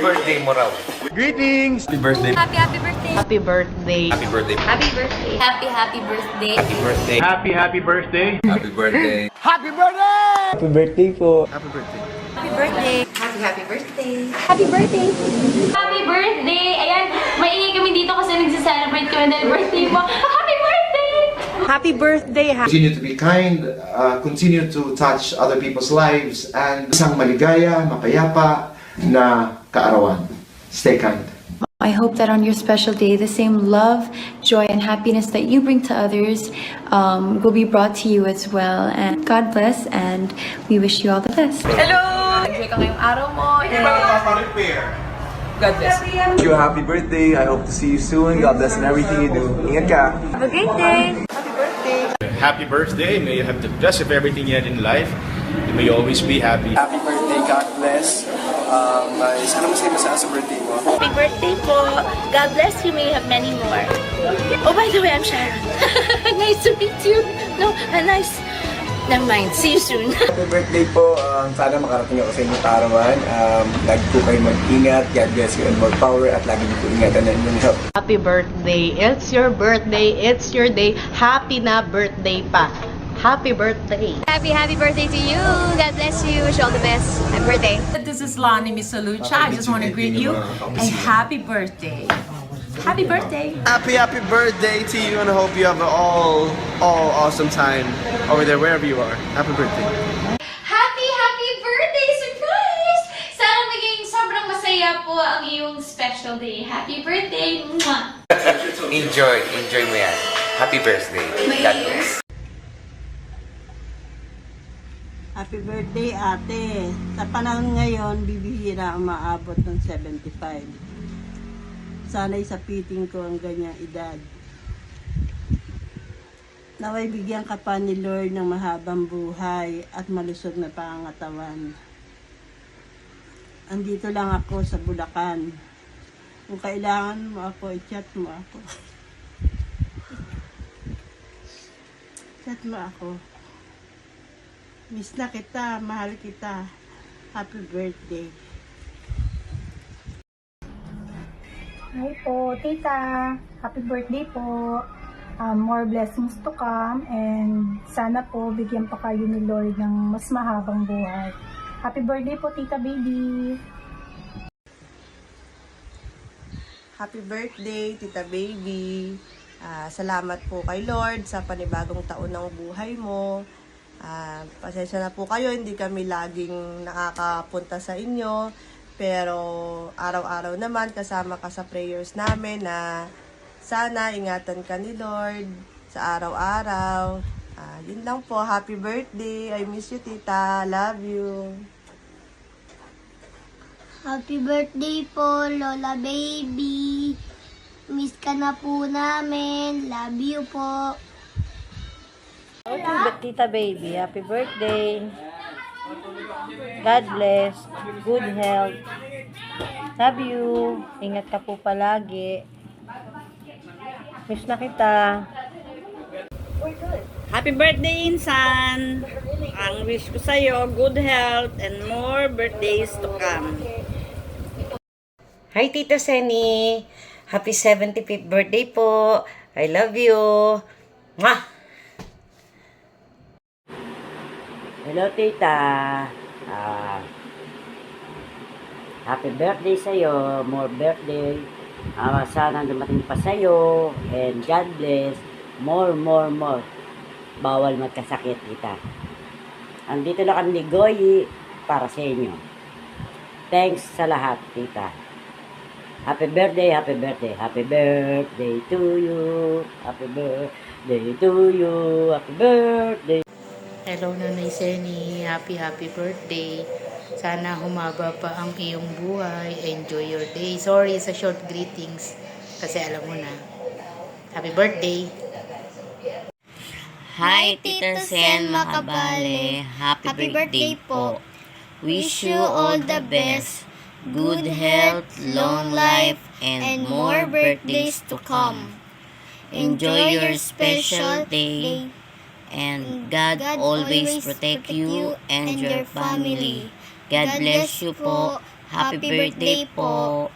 birthday mo raw. Greetings! Happy birthday. Happy birthday. Happy birthday. Happy birthday. Happy birthday. Happy birthday. Happy birthday. Happy birthday! Happy birthday. Happy birthday po! Happy birthday. Happy birthday! Happy birthday. Happy birthday. Ayan, maingay kami dito kasi nagse-celebrate kami dahil birthday mo. Happy birthday. Happy birthday. Continue to be kind, continue to touch other people's lives, and isang maligaya, mapayapa na kaarawan. Stay kind. I hope that on your special day, the same love, joy, and happiness that you bring to others will be brought to you as well. And God bless, and we wish you all the best. Hello! Enjoy ka ngayong araw mo. God bless. Wish you a happy birthday. I hope to see you soon. God bless in everything you do. Ingat ka. Have a great day. Happy birthday. May you have the best of everything you had in life. May you always be happy. Happy birthday. God bless. Sana masaya sa birthday mo. Happy birthday po. God bless you. May you have many more. Oh, by the way, I'm Sharon. Nice to meet you. No, nice. Never mind. See you soon. Happy birthday po. Sana makarating ako sa inyong kaarawan. Lagi po kayo mag-ingat. God bless you and more power. At lagi niyo po ingatan ang inyong health. Happy birthday. It's your birthday. It's your day. Happy na birthday pa. Happy birthday. Happy birthday to you. God bless you. Wish you all the best. Happy birthday. This is Lonnie Misalucha. I just want to greet you a happy birthday. Happy birthday. Happy birthday to you, and I hope you have an all awesome time over there wherever you are. Happy birthday. Happy birthday! Surprise! Sana maging sobrang masaya po ang iyong special day. Happy birthday! Mwah! Enjoy mo yan. Happy birthday. God bless. Happy birthday, ate. Sa panahon ngayon, bibihira ang maabot ng 75. Sana'y sapitin ko ang ganyang edad. Naway bigyan ka pa ni Lord ng mahabang buhay at malusog na pangangatawan. Andito lang ako sa Bulacan. Kung kailangan mo ako, i-chat mo ako. Chat mo ako. Miss na kita, mahal kita. Happy birthday. Hi po, tita. Happy birthday po. More blessings to come and sana po bigyan pa kayo ni Lord ng mas mahabang buhay. Happy birthday po, tita baby. Happy birthday, Tita Baby. Salamat po kay Lord sa panibagong taon ng buhay mo. Pasensya na po kayo, hindi kami laging nakakapunta sa inyo. Pero araw-araw naman kasama ka sa prayers namin na sana ingatan ka ni Lord sa araw-araw. Yun lang po. Happy birthday. I miss you, tita. Love you. Happy birthday po, Lola baby. Miss ka na po namin. Love you po. Okay, tita baby. Happy birthday. God bless. Good health. Love you. Ingat ka po palagi. Miss na kita. Happy birthday, Insan! Ang wish ko sa'yo, good health and more birthdays to come. Hi, Tita Seni. Happy 75th birthday po. I love you. Mwah! Hello, Tita. Happy birthday sa'yo. More birthday. Sana dumating pa sa'yo. And God bless. More. Bawal magkasakit, Tita. Andito na kami ni Goyi para sa inyo. Thanks sa lahat, Tita. Happy birthday to you. Happy birthday to you. Happy birthday. Hello, Nanay Seni. Happy birthday. Sana humaba pa ang iyong buhay. Enjoy your day. Sorry sa short greetings. Kasi alam mo na. Happy birthday. Hi, Tita Sen Makabale. Happy birthday po. Wish you all the best. Good health, long life, and more birthdays to come. Enjoy your special day. And God always protect you and your family. God bless you po. Happy birthday po.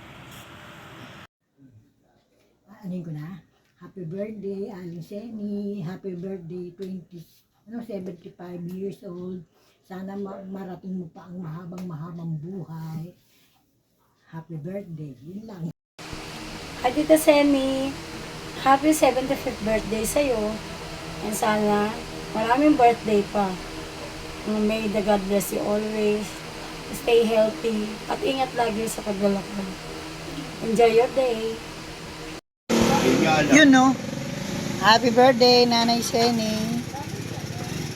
Anin ko na. Happy birthday, Aling Seni. Happy birthday, 75 years old. Sana marating mo pa ang mahabang buhay. Happy birthday. Yun lang. Hi, Tita Semi. Happy 75th birthday sa'yo. And sana maraming birthday pa. May the God bless you always. Stay healthy. At ingat lagi sa paglalakad. Enjoy your day. You know, happy birthday, Nanay Seni.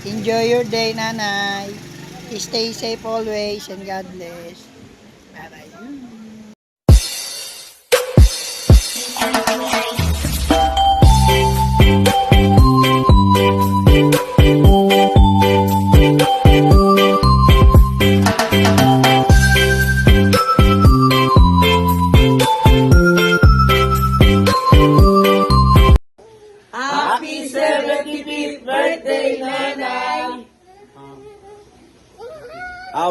Enjoy your day, Nanay. Stay safe always and God bless. Bye-bye. Happy 75th birthday, Nanay!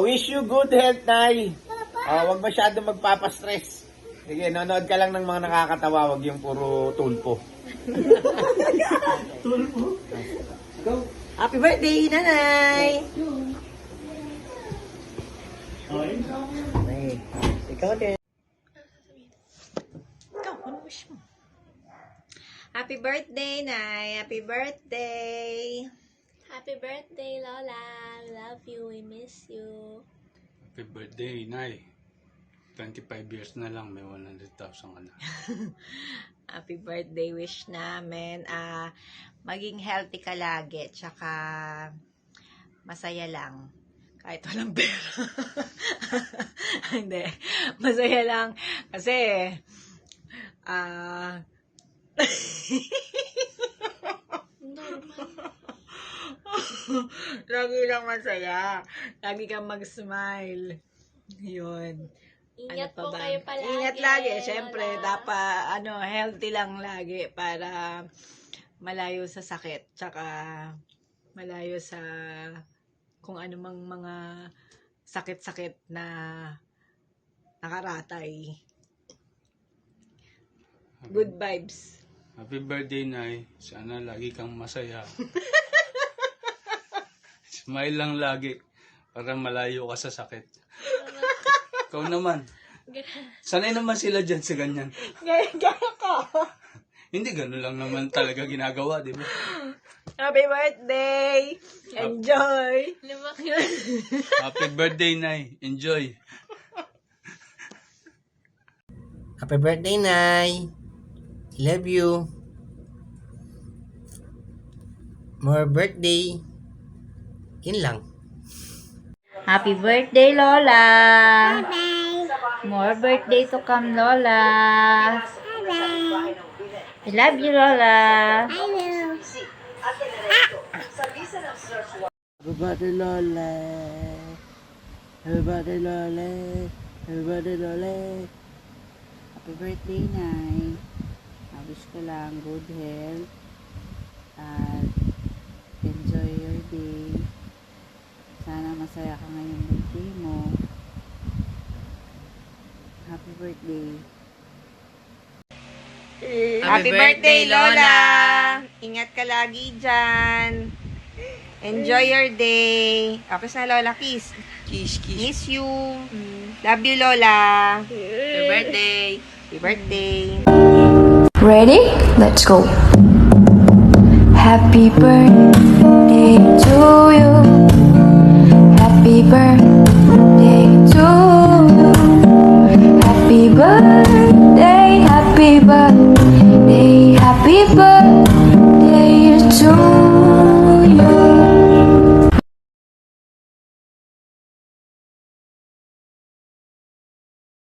Wish you good health, Nay. Huwag masyado magpapastress. Sige, nanood ka lang ng mga nakakatawa, wag yung puro tulpo. Go! Happy birthday, Nanay! Ikaw din. Happy birthday, Nay! Happy birthday! Happy birthday, Lola! We love you. We miss you. Happy birthday, Nay. 25 years na lang, may 100,000 ka na. Happy birthday wish namin. Maging healthy ka lagi, tsaka masaya lang. Kahit walang pera. Hindi. Masaya lang. Kasi, lagi lang masaya. Lagi kang mag-smile. Yun. Ingat Ano pa po ba? kayo palagi. Ingat lagi. Siyempre, Lola. dapat, healthy lang lagi para malayo sa sakit. Tsaka, malayo sa kung ano mang mga sakit-sakit na nakaratay. Good vibes. Happy birthday, Nay. Sana lagi kang masaya. Smile lang lagi para malayo ka sa sakit. Ikaw naman. Sanay naman sila dyan sa ganyan. Gaya ko. Hindi, gano'n lang naman talaga ginagawa, di ba? Happy birthday! Enjoy! Lumak yun. Happy birthday, Nay. Enjoy. Happy birthday, Nay. Love you. More birthday. Yun lang. Happy birthday, Lola! More birthday to come, Lola! I love you, Lola! Happy birthday, Lola. Happy birthday, Lola. Happy birthday, Lola. Happy birthday, Nay. Wish ko lang good health at enjoy your day. Sana masaya ka ngayong birthday mo. Happy birthday. Happy birthday, Lola! Ingat ka lagi dyan. Enjoy your day. Tapos na, Lola, kiss. Kiss, kiss. Miss you. Love you, Lola. Happy birthday. Happy birthday. Ready? Let's go. Happy birthday to you. Happy birthday to